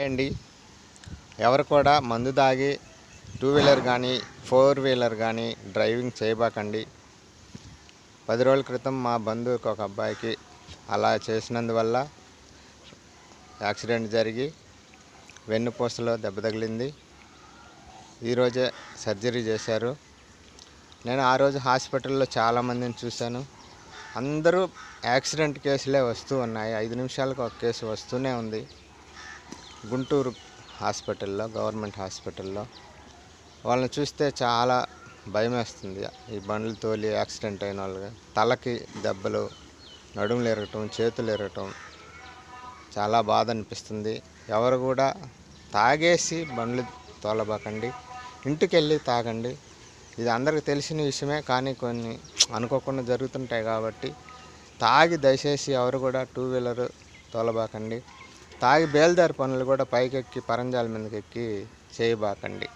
అండి. ఎవరు కూడా మందు తాగి టూ వీలర్ కానీ ఫోర్ వీలర్ కానీ డ్రైవింగ్ చేయబాకండి. 10 రోజుల క్రితం మా బంధువుకి ఒక అబ్బాయికి అలా చేసినందువల్ల యాక్సిడెంట్ జరిగి వెన్నుపూసలో దెబ్బ తగిలింది. ఈరోజే సర్జరీ చేశారు. నేను ఆ రోజు హాస్పిటల్లో చాలామందిని చూశాను. అందరూ యాక్సిడెంట్ కేసులే వస్తూ ఉన్నాయి. 5 నిమిషాలకు ఒక కేసు వస్తూనే ఉంది. గుంటూరు హాస్పిటల్లో, గవర్నమెంట్ హాస్పిటల్లో వాళ్ళని చూస్తే చాలా భయమేస్తుంది. ఈ బండ్లు తోలి యాక్సిడెంట్ అయిన వాళ్ళకి తలకి దెబ్బలు, నడుములు ఎరగటం, చేతులు ఎరగటం చాలా బాధ అనిపిస్తుంది. ఎవరు కూడా తాగేసి బండ్లు తోలబాకండి. ఇంటికెళ్ళి తాగండి. ఇది అందరికీ తెలిసిన విషయమే, కానీ కొన్ని అనుకోకుండా జరుగుతుంటాయి కాబట్టి తాగి దయచేసి ఎవరు కూడా టూ వీలర్ తోలబాకండి. తాగి బేల్దారి పనులు కూడా పైకెక్కి పరంజాల మీదకి ఎక్కి చేయబాకండి.